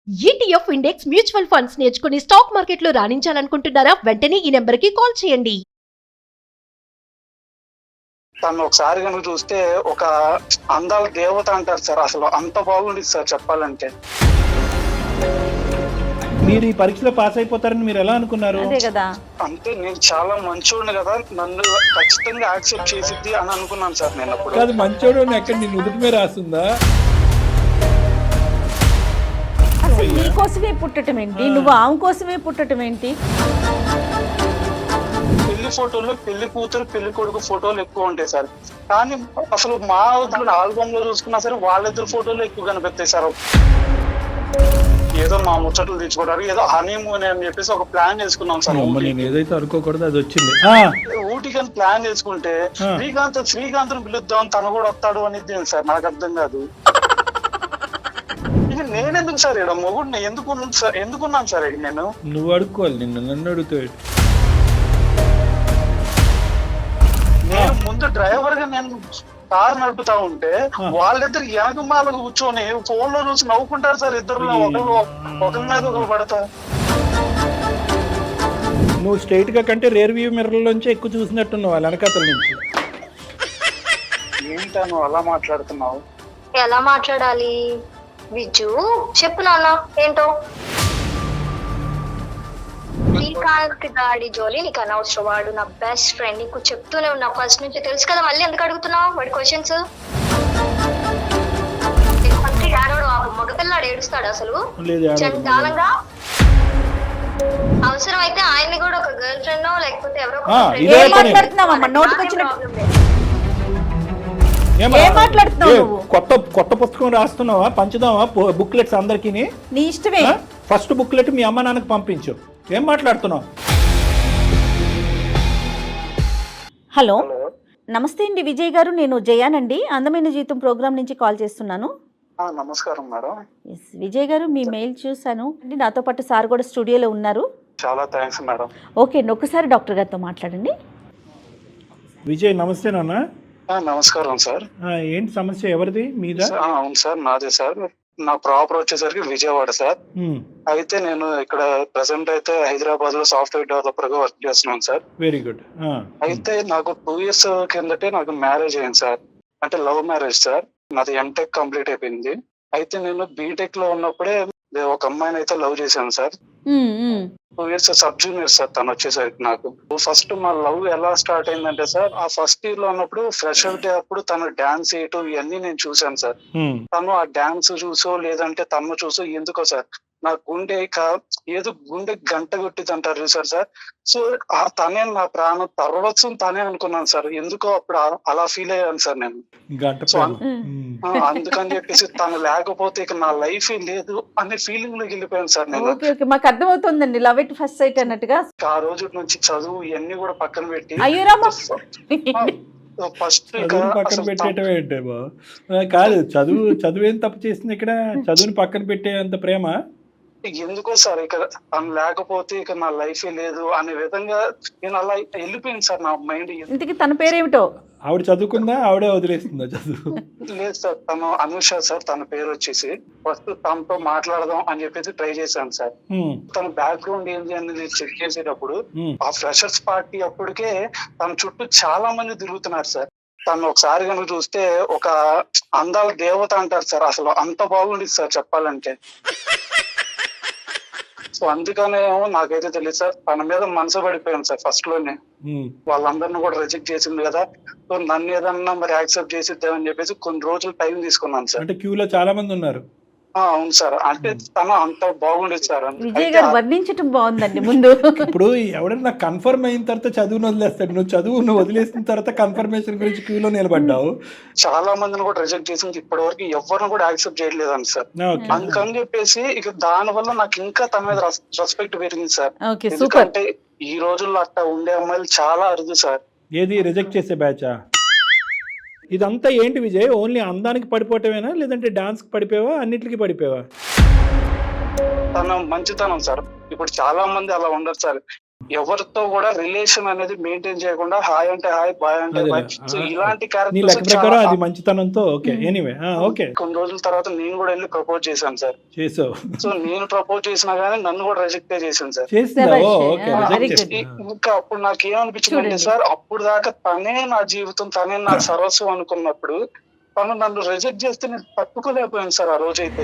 ETF index mutual funds నేర్చుకుని stock మార్కెట్లో రాణించాలనుకుంటున్నారా? వెంటనే ఈ నెంబర్కి కాల్ చేయండి. తను ఒకసారి కనుక చూస్తే ఒక అందాల దేవత అంటారు సార్. అసలు అంత బాగుంది సార్ చెప్పాలంటే. మీరు ఈ పరీక్షలో పాస్ అయిపోతారని మీరు ఎలా అనుకున్నారు? అదే కదా, అంటే నేను చాలా మంచోడిని కదా, నన్ను ఖచ్చితంగా యాక్సెప్ట్ చేసిద్ది అని అనుకున్నాను సార్ నేను అప్పుడు. కాదు, మంచోడు అని ఎక్కడ నీ నుదుటి మీద రాస్తుందా? అసలు నీ కోసమే పుట్టడం ఏంటి, నువ్వు ఆమె కోసమే పుట్టడం ఏంటి? పెళ్లి ఫోటోల్లో పెళ్లి కూతురు పెళ్లి కొడుకు ఫోటోలు ఎక్కువ ఉంటాయి సార్. కానీ అసలు మా ఆల్బమ్ లో చూసుకున్నా సరే వాళ్ళిద్దరు ఫోటోలు ఎక్కువ కనిపిస్తాయి సార్. ఏదో మా ముచ్చట్లు తెచ్చుకోవడానికి ఏదో హనీమూన్ అని చెప్పేసి ఒక ప్లాన్ చేసుకున్నాం సార్. నేను ఏదైతే అనుకోకూడదు అది వచ్చింది. ఊటీకని ప్లాన్ చేసుకుంటే శ్రీకాంత్ పిలుద్దాం తను కూడా వస్తాడు అనేది సార్ నాకు అర్థం కాదు. ఇక నేనెందుకు సార్ ఇక్కడ మొగుడిని ఎందుకున్నాను సార్ ఇక నేను. నువ్వు అడుక్కోవాలి, నన్ను అడుగుతాడు. నేను ముందు డ్రైవర్ గా నేను కారు నడుపుతా ఉంటే వాళ్ళిద్దరు వెనకమాల కూర్చొని ఫోన్ లో చూసి నవ్వుకుంటారు సార్. ఇద్దరు ఒకరి మీద ఒకరు పడతా. నువ్వు స్ట్రైట్ గా కంటే రేర్ వ్యూ మిర్రర్ లోంచి ఎక్కువ చూసినట్టున్నావు వాళ్ళ వెనకాతల నుంచి. ఏంటను అలా మాట్లాడుతున్నావు? ఎలా మాట్లాడాలి విజ్జు చెప్పు నాన్న ఏంటో. శ్రీకాంత్ గాడి జోలి నీకు అనవసరం. వాడు నా బెస్ట్ ఫ్రెండ్, నీకు చెప్తూనే ఉన్నా ఫస్ట్ నుంచి, తెలుసు కదా. మళ్ళీ ఎందుకు అడుగుతున్నావు వాడి క్వశ్చన్స్? మగపిల్లాడు ఏడుస్తాడు అసలు చండాలంగా. అవసరం అయితే ఆయన్ని కూడా ఒక గర్ల్ ఫ్రెండ్ లేకపోతే ఎవరో కొత్త పుస్తకం రాస్తున్నావా? పంచుదావా బుక్లెట్స్ అందరికి? నీ ఇష్టమే. ఫస్ట్ బుక్లెట్ మీ అమ్మ నాన్నకు పంపించు. ఏం మాట్లాడుతున్నావు? హలో, నమస్తే అండి విజయ్ గారు, నేను జయానండి, అందమైన జీవితం ప్రోగ్రామ్ నుంచి కాల్ చేస్తున్నాను. నమస్కారం మేడం. విజయ్ గారు, మీ మెయిల్ చూసాను. నాతో పాటు సార్ కూడా స్టూడియోలో ఉన్నారు. చాలా థ్యాంక్స్ మేడం. ఓకే అండి, ఒక్కసారి డాక్టర్ గారితో మాట్లాడండి. విజయ్ నమస్తే నాన్న. నమస్కారం సార్. ఏంటి సమస్య, ఎవరిది? మీద? అవును సార్, నాదే సార్. నా ప్రాపర్ వచ్చేసరికి విజయవాడ సార్. అయితే నేను ఇక్కడ ప్రెసెంట్ అయితే హైదరాబాద్ లో సాఫ్ట్వేర్ డెవలపర్ గా వర్క్ చేస్తున్నాను సార్. Very good. అయితే నాకు 2 years కిందటే నాకు మ్యారేజ్ అయింది సార్. అంటే లవ్ మ్యారేజ్ సార్. నాది ఎంటెక్ కంప్లీట్ అయిపోయింది. అయితే నేను బీటెక్ లో ఉన్నప్పుడే ఒక అమ్మాయిని అయితే లవ్ చేశాను sir. 2 years sub junior sir తను వచ్చేసరికి. నాకు ఫస్ట్ మా లవ్ ఎలా స్టార్ట్ అయిందంటే సార్, ఆ ఫస్ట్ ఇయర్ లో ఉన్నప్పుడు ఫ్రెషర్ డే అప్పుడు తను డాన్స్ చేయటం ఇవన్నీ నేను చూశాను సార్. తను ఆ డాన్స్ చూసో లేదంటే తను చూసో ఎందుకో సార్ నా గుండె ఏదో గుండె గంట కొట్టింది అంటారు సార్. సో ఆ తనే నా ప్రాణం తర్వచ్చు తనే అనుకున్నాను సార్. ఎందుకో అప్పుడు అలా ఫీల్ అయ్యాను సార్ నేను. అందుకని చెప్పేసి తను లేకపోతే ఇక నా లైఫ్ లేదు అనే ఫీలింగ్ లోకి వెళ్ళిపోయాను సార్ నేను. మాకు అర్థమవుతుందండి, లవ్ ఎట్ ఫస్ట్ సైట్ అన్నట్టుగా. ఆ రోజు నుంచి చదువు ఇవన్నీ కూడా పక్కన పెట్టి ఫస్ట్ పక్కన పెట్టేయటమే అంటే కాదు. చదువు ఏం తప్పు చేసింది ఇక్కడ? చదువుని పక్కన పెట్టే అంత ప్రేమ ఎందుకో సార్ ఇక తను లేకపోతే ఇక నా లైఫ్ లేదు అనే విధంగా నేను అలా వెళ్ళిపోయింది సార్ నా మైండ్. ఇంతకీ తన పేరేమిటో? ఆవిడ చదువుకుందా, ఆవిడే వదిలేస్తుందా చదువు? లేదు సార్, తను అనుష సార్. తన పేరు వచ్చేసి ఫస్ట్ తనతో మాట్లాడదాం అని చెప్పేసి ట్రై చేశాను సార్. తన బ్యాక్గ్రౌండ్ ఏంటి అనేది చెక్ చేసేటప్పుడు ఆ ఫ్రెషర్స్ పార్టీ అప్పటికే తన చుట్టూ చాలా మంది తిరుగుతున్నారు సార్. తను ఒకసారి కనుక చూస్తే ఒక అందాల దేవత అంటారు సార్. అసలు అంత బాగుంది సార్ చెప్పాలంటే. సో అందుకనే నాకైతే తెలియదు సార్, తన మీద మనసు పడిపోయాను సార్ ఫస్ట్ లోనే. వాళ్ళందరినీ కూడా రిజెక్ట్ చేసింది కదా, సో నన్ను ఏదన్నా మరి యాక్సెప్ట్ చేసిద్దామని చెప్పేసి కొన్ని రోజులు టైం తీసుకున్నాను సార్. అంటే క్యూలో చాలా మంది ఉన్నారు. అవును సార్, అంటే తన అంత బాగుండేది సార్. విజయ్ గారు వర్ణించడం బాగుందండి. ముందు ఇప్పుడు ఎవడన్నా కన్ఫర్మ్ అయిన తర్వాత చదువును వదిలేస్తాడు. నువ్వు వదిలేసిన తర్వాత కన్ఫర్మేషన్ గురించి క్యూలో నిలబడ్డావు. చాలా మందిని కూడా రిజెక్ట్ చేసింది, ఇప్పటి వరకు ఎవరిని కూడా యాక్సెప్ట్ చేయలేదని సార్. అందుకని చెప్పేసి ఇక దాని వల్ల నాకు ఇంకా తన మీద రెస్పెక్ట్ పెరిగింది సార్. ఎందుకంటే ఈ రోజుల్లో అట్లా ఉండే అమ్మాయిలు చాలా అరుదు సార్. ఏది రిజెక్ట్ చేసే బ్యాచా? ఇదంతా ఏంటి విజయ్? ఓన్లీ అందానికి పడిపోవటమేనా, లేదంటే డాన్స్ కి పడిపోయావా, అన్నిటికీ పడిపోయావా? తన మంచితనం సార్. ఇప్పుడు చాలా మంది అలా ఉండరు సార్. ఎవరితో కూడా రిలేషన్ అనేది మెయింటైన్ చేయకుండా హాయ్ అంటే హాయ్ బాయ్ అంటే బాయ్. సో ఇలాంటి నీ లెక్క ప్రకారం అది క్యారెక్టర్స్ మంచితనంతో ఓకే. ఎనీవే ఓకే, కొన్ని రోజుల తర్వాత నేను కూడా వెళ్ళి ప్రపోజ్ చేశాను సార్. చేసావు. సో నేను ప్రపోజ్ చేసినా గానీ నన్ను కూడా రిజెక్ట్ చేశాను సార్. చేసిందా? Okay, Very reject good. ఇంకా అప్పుడు నాకు ఏమనిపించిందంటే సార్, అప్పుడు దాకా తనే నా జీవితం, తనే నా సర్వస్వం అనుకున్నప్పుడు తను నన్ను రిజెక్ట్ చేస్తే నేను తట్టుకోలేకపోయాను సార్ ఆ రోజైతే.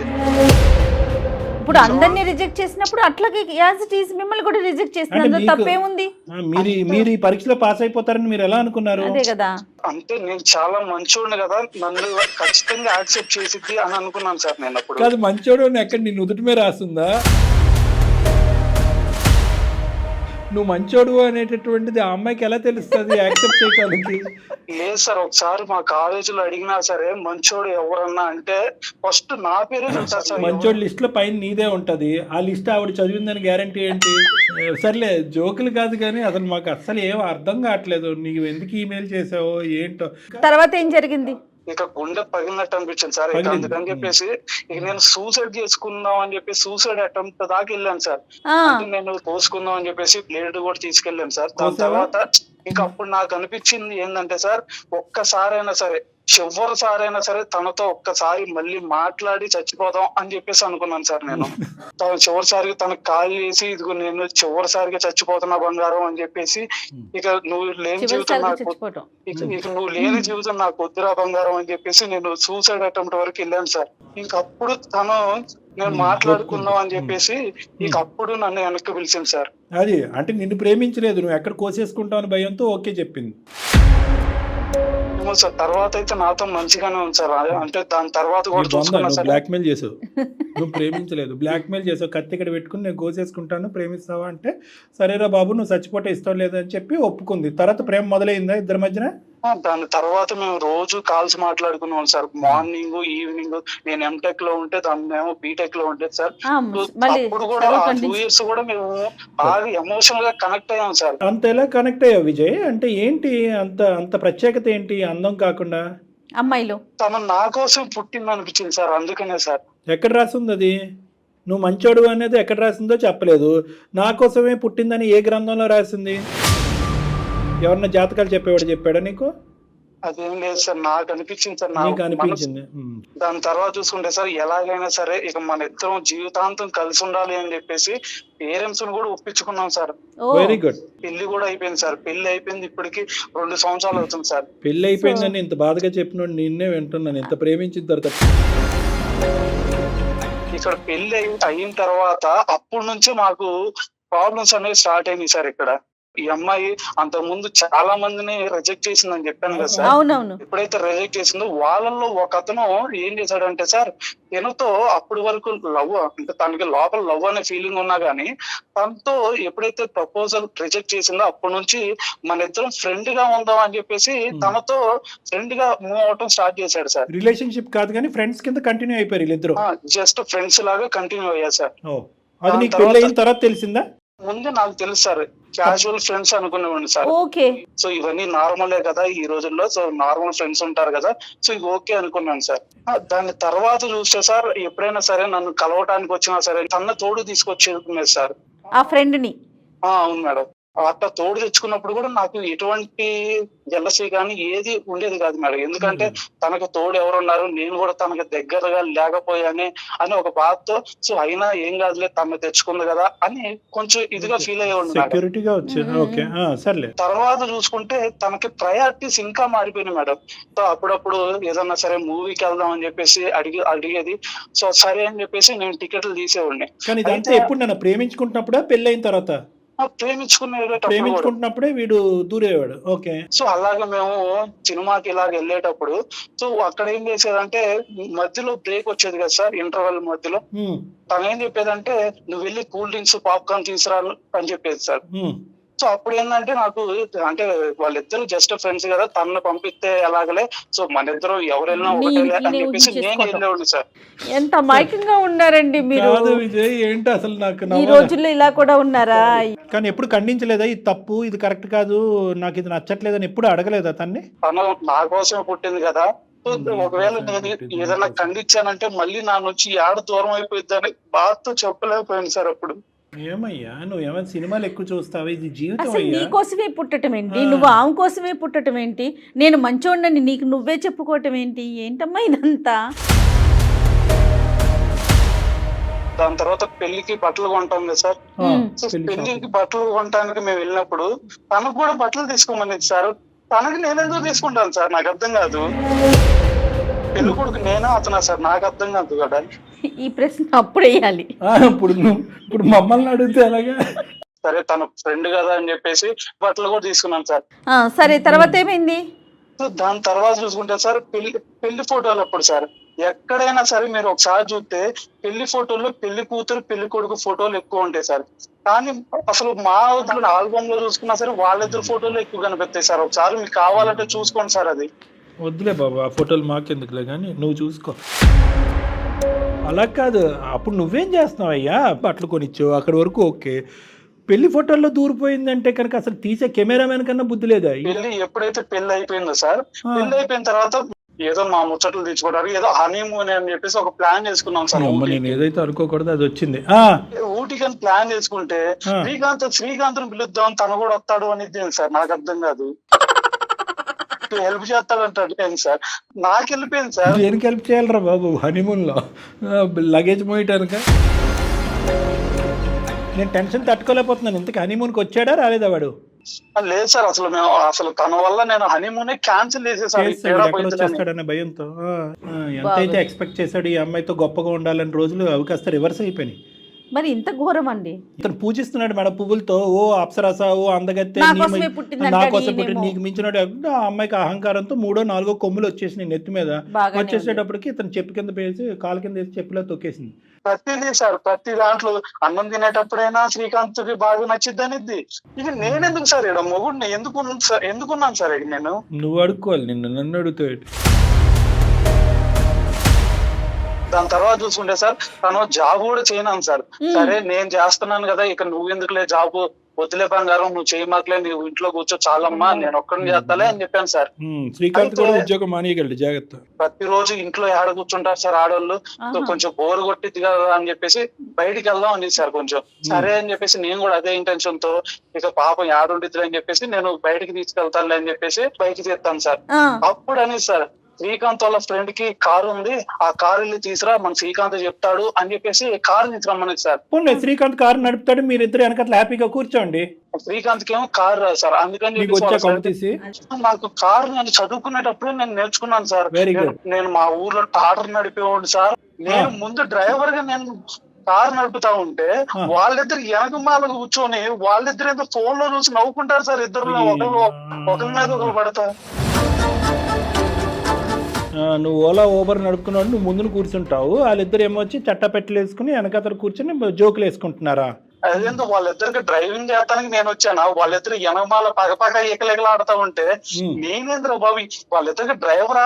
ఇప్పుడు అందరినీ రిజెక్ట్ చేసినప్పుడు అట్లాగే యాజ్ ఇట్ ఈస్ మిమ్మల్ని కూడా రిజెక్ట్ చేసిన అంటే అందులో మీకు- తప్పేముంది? మీరు ఈ పరీక్షలో పాస్ అయిపోతారని మీరు ఎలా అనుకున్నారు? అదే కదా. అంటే నేను చాలా మంచోడిని కదా, నన్ను ఖచ్చితంగా యాక్సెప్ట్ చేసిద్ది అని అనుకున్నాను సార్ నేను అప్పుడు. కాదు, మంచోడు అని ఎక్కడ నీ నుదుటి మీద రాస్తుందా? నువ్వు మంచోడు అనేటటువంటిది ఆ అమ్మాయికి ఎలా తెలుస్తుంది యాక్సెప్ట్ చేయడానికి? లేదు సార్, ఒకసారి మా కాలేజీలో అడిగినా సరే మంచోడు ఎవరన్నా అంటే ఫస్ట్ నా పేరే చెప్తారు సార్. మంచోడు లిస్ట్ లో పైన నీదే ఉంటది. ఆ లిస్ట్ ఆవిడ చదివిందని గ్యారంటీ ఏంటి? సర్లే, జోకులు కాదు కానీ అసలు మాకు అస్సలు ఏం అర్థం కావట్లేదు. నీకు ఎందుకు ఈమెయిల్ చేసావో ఏంటో. తర్వాత ఏం జరిగింది? ఇక గుండె పగిలినట్టు అనిపించింది సార్. ఇక పగిలింది. అందుకని చెప్పేసి ఇక నేను సూసైడ్ చేసుకుందాం అని చెప్పి సూసైడ్ అటెంప్ట్ దాకా వెళ్ళాను సార్. ఆ, అంటే నేను పోసుకుందాం అని చెప్పేసి బ్లేడ్ కూడా తీసుకెళ్ళాను సార్. దాని కోసావా? తర్వాత ఇంకా అప్పుడు నాకు అనిపించింది ఏంటంటే సార్, ఒక్కసారైనా సరే చివరిసారైనా సరే తనతో ఒక్కసారి మళ్ళీ మాట్లాడి చచ్చిపోదాం అని చెప్పేసి అనుకున్నాను సార్ నేను. తను చివరిసారిగా తనకు కాల్ చేసి ఇదిగో నేను చివరిసారిగా చచ్చిపోతున్నా బంగారం అని చెప్పేసి, ఇక నువ్వు లేని జీవితం చివరిసారిగా నాకు చచ్చిపోవటం. ఇక నువ్వు లేని జీవితం నాకు వద్దురా బంగారం అని చెప్పేసి నేను సూసైడ్ అటెంప్ట్ వరకు వెళ్ళాను సార్. ఇంకప్పుడు తను నేను మాట్లాడుకుందాం అని చెప్పేసి ఇక అప్పుడు నన్ను వెనక్కి పిలిచింది సార్. అది అంటే నిన్ను ప్రేమించలేదు, నువ్వు ఎక్కడ కోసేసుకుంటావు అని భయంతో ఓకే చెప్పింది. ఏమో సార్, తర్వాత అయితే నాతో మంచిగానే ఉంది సార్. అంటే దాని తర్వాత కూడా చూసుకున్నా నువ్వు సార్. బ్లాక్ మెయిల్ చేసావు, నువ్వు ప్రేమించలేదు, బ్లాక్ మెయిల్ చేసావు. కత్తి ఇక్కడ పెట్టుకుని నేను కోసేసుకుంటాను, ప్రేమిస్తావా అంటే సరేరా బాబు నువ్వు చచ్చిపోతే ఇష్టం లేదు అని చెప్పి ఒప్పుకుంది. తర్వాత ప్రేమ మొదలైందా ఇద్దరి మధ్యన? దాని తర్వాత మేము రోజు కాల్స్ మాట్లాడుకున్నాం సార్. మార్నింగ్ ఈవినింగ్ నేను ఎంటెక్ లో ఉంటే తను బీటెక్ లో ఉంటేది సార్. ఆ, మళ్ళీ అప్పుడు కూడా చదువు ఆ 2 continue. years కూడా మేము బాగా ఎమోషనల్ గా కనెక్ట్ అయ్యాం సార్. అంత ఎలా కనెక్ట్ అయ్యావు విజయ్? అంటే ఏంటి అంత అంత ప్రత్యేకత ఏంటి అందం కాకుండా? అమ్మాయిలో తను నా కోసం పుట్టింది అనిపించింది సార్, అందుకనే సార్. ఎక్కడ రాసింది అది? నువ్వు మంచోడు అనేది ఎక్కడ రాసిందో చెప్పలేదు. నా కోసమే పుట్టిందని ఏ గ్రంథంలో రాసింది? ఎవరన్నా జాతకాలు చెప్పేవాడు చెప్పాడా నీకు? అదేం లేదు సార్, నాకు అనిపించింది సార్. నీకు అనిపించింది. దాని తర్వాత చూసుకుంటే సార్, ఎలాగైనా సరే ఇక మన ఇద్దరం జీవితాంతం కలిసి ఉండాలి అని చెప్పేసి పేరెంట్స్ కూడా ఒప్పించుకున్నాం సార్. ఓ, వెరీ గుడ్. పెళ్లి కూడా అయిపోయింది సార్. పెళ్లి అయిపోయింది ఇప్పటికి 2 సంవత్సరాలు అవుతుంది సార్. పెళ్ళి అయిపోయిందని ఇంత బాధగా చెప్పినోడు నిన్నే వింటున్నాను. ఇంత ప్రేమించిన తర్వాత ఇక్కడ పెళ్లి అయిన తర్వాత అప్పటి నుంచి మాకు ప్రాబ్లమ్స్ అనేవి స్టార్ట్ అయినాయి సార్. ఇక్కడ ఈ అమ్మాయి అంతకు ముందు చాలా మందిని రిజెక్ట్ చేసిందని చెప్పాను కదా సార్. అవునవును. ఎప్పుడైతే రిజెక్ట్ చేసిందో వాళ్ళల్లో ఒక అతను ఏం చేశాడంటే సార్, తనతో అప్పటి వరకు లవ్, అంటే తనకి లోపల లవ్ అనే ఫీలింగ్ ఉన్నా గానీ తనతో ఎప్పుడైతే ప్రపోజల్ రిజెక్ట్ చేసిందో అప్పటి నుంచి మన ఇద్దరం ఫ్రెండ్ గా ఉందాం అని చెప్పేసి తనతో ఫ్రెండ్ గా మూవ్ అవటం స్టార్ట్ చేశాడు సార్. రిలేషన్షిప్ కాదు కానీ ఫ్రెండ్స్ కింద కంటిన్యూ అయిపోయారు వీళ్ళిద్దరు. జస్ట్ ఫ్రెండ్స్ లాగా కంటిన్యూ అయ్యారు సార్. అది నీకు పెళ్ళి అయిన తర్వాత తెలిసిందా? ముందే నాకు తెలుసు సార్, క్యాజువల్ ఫ్రెండ్స్ అనుకునేవాడిని సార్. ఓకే. సో ఇవన్నీ నార్మలే కదా ఈ రోజుల్లో, సో నార్మల్ ఫ్రెండ్స్ ఉంటారు కదా, సో ఇది ఓకే అనుకున్నాను సార్. దాని తర్వాత చూస్తే సార్, ఎప్పుడైనా సరే నన్ను కలవటానికి వచ్చినా సరే తన తోడు తీసుకొచ్చేది సార్. ఆ ఫ్రెండ్ ని? అవును మేడం. అట్లా తోడు తెచ్చుకున్నప్పుడు కూడా నాకు ఎటువంటి జెలసీ కానీ ఏది ఉండేది కాదు మేడం. ఎందుకంటే తనకు తోడు ఎవరున్నారు, నేను కూడా తనకు దగ్గరగా లేకపోయానే అని ఒక బాధతో, సో అయినా ఏం కాదులే తను తెచ్చుకుంది కదా అని కొంచెం ఇదిగా ఫీల్ అయ్యేవాడు. సెక్యూరిటీగా వచ్చింది. ఓకే, సర్లే. తర్వాత చూసుకుంటే తనకి ప్రయారిటీస్ ఇంకా మారిపోయినాయి మేడం. సో అప్పుడప్పుడు ఏదన్నా సరే మూవీకి వెళ్దాం అని చెప్పేసి అడిగేది. సో సరే అని చెప్పేసి నేను టికెట్లు తీసేవాడిని. కానీ ఇదంతా ఎప్పుడు నన్ను ప్రేమించుకుంటున్నప్పుడా పెళ్ళి అయిన తర్వాత? ప్రేమించుకుంటున్నప్పుడే వీడు దూరేవాడు. ఓకే. సో అలాగే మేము సినిమాకి ఇలాగ వెళ్ళేటప్పుడు సో అక్కడ ఏం చేసేదంటే మధ్యలో బ్రేక్ వచ్చేది కదా సార్, ఇంటర్వెల్ మధ్యలో తను ఏం చెప్పేదంటే నువ్వు వెళ్ళి కూల్ డ్రింక్స్ పాప్కార్న్ తీసుకురా అని చెప్పేది సార్. సో అప్పుడు ఏంటంటే నాకు అంటే వాళ్ళిద్దరు జస్ట్ ఫ్రెండ్స్ కదా, తనను పంపిస్తే ఎలాగలే, సో మన ఇద్దరు ఎవరెళ్ళినా ఒకటే అని చెప్పేసి నేను వెళ్ళేవాడిని సార్. ఎంత మైకంగా ఉన్నారండి మీరు. విజయ్ ఏంటి అసలు నాకు ఈ రోజుల్లో ఇలా కూడా ఉన్నారా? కానీ ఎప్పుడు ఖండించలేదా ఇది తప్పు, ఇది కరెక్ట్ కాదు, నాకు ఇది నచ్చట్లేదని ఎప్పుడు అడగలేదా తన్ని? తను నా కోసమే పుట్టింది కదా, ఒకవేళ నేను ఏదైనా ఖండించానంటే మళ్ళీ నా నుంచి ఏడ దూరం అయిపోయిద్దని బాధతో చెప్పలేకపోయాను సార్ అప్పుడు. ఏమయ్యా నువ్వేమైనా సినిమాలు ఎక్కువ చూస్తావా? ఇది జీవితం అసలు అయ్యా. నీ కోసమే పుట్టడం ఏంటి, నువ్వు ఆమె కోసమే పుట్టడం ఏంటి, నేను మంచోడిని నీకు నువ్వే చెప్పుకోవటం ఏంటి, ఏంటమ్మా ఇదంతా? దాని తర్వాత పెళ్లికి బట్టలు కొంటాం కదా సార్. ఆ, సో పెళ్లి పెళ్లికి బట్టలు కొనడానికి మేము వెళ్ళినప్పుడు తనకు కూడా బట్టలు తీసుకోమని సార్. తనకి నేనెందుకు తీసుకుంటాను సార్? నాకు అర్థం కాదు. పెళ్లి కొడుకు నేనా అతనా సార్? నాకు అర్థం కాదు కదా. ఈ ప్రశ్న అప్పుడు వేయాలి. ఇప్పుడు మమ్మల్ని అడిగితే ఎలాగా? సరే తన ఫ్రెండ్ కదా అని చెప్పేసి బట్టలు కూడా తీసుకున్నాను సార్. సరే తర్వాత ఏమైంది? సో దాని తర్వాత చూసుకుంటే సార్ పెళ్లి ఫోటోలు అప్పుడు సార్ ఎక్కడైనా సరే మీరు ఒకసారి చూస్తే పెళ్లి ఫోటోల్లో పెళ్లి కూతురు పెళ్లి కొడుకు ఫోటోలు ఎక్కువ ఉంటాయి సార్. కానీ అసలు మా ఆల్బమ్ లో చూసుకున్నా సరే వాళ్ళిద్దరు ఫోటోలు ఎక్కువ కనిపిస్తాయి సార్. ఒకసారి మీకు కావాలంటే చూసుకోండి సార్. అది వద్దులే బాబు, ఆ ఫోటోలు మాకెందుకులే కానీ నువ్వు చూసుకో. అలా కాదు, అప్పుడు నువ్వేం చేస్తున్నావు అయ్యా? బట్టలు కొనిచ్చావు అక్కడి వరకు ఓకే. పెళ్లి ఫోటోల్లో దూరిపోయిందంటే కనుక అసలు తీసే కెమెరామెన్ కన్నా బుద్ధి లేదా? పెళ్లి ఎప్పుడైతే పెళ్లి అయిపోయిందో సార్, పెళ్లి అయిపోయిన తర్వాత ఏదో మా ముచ్చట్లు తీర్చుకోవడానికి ఏదో హనీమూన్ అని చెప్పేసి ఒక ప్లాన్ చేసుకున్నాం సార్. నేను ఏదైతే అనుకోకూడదు అది వచ్చింది. ఊటీకి ప్లాన్ చేసుకుంటే శ్రీకాంత్ పిలుద్దాం తను కూడా వస్తాడు అనేది సార్. నాకు అర్థం కాదు. హెల్ప్ చేస్తాడంటాడు సార్. నాకు వెళ్ళిపోయింది సార్. దేనికి హెల్ప్ చేయాలరా బాబు? హనీమూన్ లో లగేజ్ మోయటానిక? నేను టెన్షన్ తట్టుకోలేకపోతున్నాను. ఇంతకు హనీమూన్కి వచ్చాడా రాలేదా వాడు? లేదు సార్, అసలు తన వల్ల నేను హనీమూనే క్యాన్సిల్ చేసేసాడనే భయంతో. ఎంతైతే ఎక్స్పెక్ట్ చేశాడు ఈ అమ్మాయితో గొప్పగా ఉండాలని రోజులు అవి కాస్త రివర్స్ అయిపోయినాయి. మరి ఇంత ఘోరం అండి. ఇతను పూజిస్తున్నాడు మేడం పువ్వులతో. ఓ అప్సరస, ఓ అందగత్తె, నా నా కోసమే కోసం పుట్టి నీకు మించినాడు. ఆ అమ్మాయికి అహంకారంతో 3 or 4 కొమ్ములు వచ్చేసినాయి నెత్తి మీద. వచ్చేసేటప్పటికి ఇతను చెప్పు కింద వేసి కాలు కింద వేసి చెప్పులో తొక్కేసింది. ప్రతిదీ సార్, ప్రతి దాంట్లో అన్నం తినేటప్పుడైనా శ్రీకాంత్ కి బాగా నచ్చిద్ది అనేది. ఇది నేనెందుకు సార్ ఇక్కడ మొగుడిని ఎందుకున్నాను సార్ ఇది? నేను నువ్వు అడుక్కోవాలి, నన్ను అడుగుతావు. దాని తర్వాత చూసుకుంటే సార్ తను జాబ్ కూడా చేయనాను సార్. సరే నేను చేస్తున్నాను కదా, ఇక నువ్వు ఎందుకులే జాబ్, వద్దులే బంగారం, నువ్వు చేయమాకలే, నువ్వు ఇంట్లో కూర్చో చాలమ్మా, నేను ఒక్కడిని చేస్తాలే అని చెప్పాను సార్. శ్రీకాంత్ కూడా ఉద్యోగం మానేయగలడు, జాగ్రత్త. ప్రతిరోజు ఇంట్లో ఏడ కూర్చుంటారు సార్ ఆడవాళ్ళు. కొంచెం బోర్ కొట్టిద్ది కదా అని చెప్పేసి బయటికి వెళ్దాం అని సార్. కొంచెం సరే అని చెప్పేసి నేను కూడా అదే ఇంటెన్షన్ తో ఇక పాపం ఏడుండిద్ది అని చెప్పేసి నేను బయటికి తీసుకెళ్తానులే అని చెప్పేసి బయటికి తీస్తాను సార్. అప్పుడు అనేది సార్ శ్రీకాంత్ వాళ్ళ ఫ్రెండ్ కి కారు ఉంది, ఆ కారు వెళ్ళి తీసురా, మన శ్రీకాంత్ చెప్తాడు అని చెప్పేసి కారు తీసుకురమ్మని సార్. శ్రీకాంత్ కారు నడుపుతాడు, మీరిద్దరు వెనకట్లా హ్యాపీగా కూర్చోండి. శ్రీకాంత్ కి ఏమో కారు రాదు సార్. అందుకని నాకు కారు నేను చదువుకునేటప్పుడు నేను నేర్చుకున్నాను సార్. నేను మా ఊర్లో టాటర్ నడిపేవాడు సార్. నేను ముందు డ్రైవర్ గా నేను కారు నడుపుతా ఉంటే వాళ్ళిద్దరు వెనకమాల కూర్చొని వాళ్ళిద్దరు ఏదో ఫోన్ లో చూసి నవ్వుకుంటారు సార్. ఇద్దరు ఒకరి మీద ఒకరు పడతారు. నువ్వు ఓలా ఊబర్ నడుపుకున్నాడు, నువ్వు ముందును కూర్చుంటావు, వాళ్ళిద్దరు ఏమో వచ్చి చట్టపెట్టలు వేసుకుని వెనకతరు కూర్చొని జోకులు వేసుకుంటున్నారా? అదేందో వాళ్ళిద్దరికి డ్రైవింగ్ చేస్తానికి నేను వచ్చాను, వాళ్ళిద్దరు ఎనమాల పగపగ ఎకలెగలాడుతా ఉంటే నేనేంద్ర బాబు వాళ్ళిద్దరికి డ్రైవర్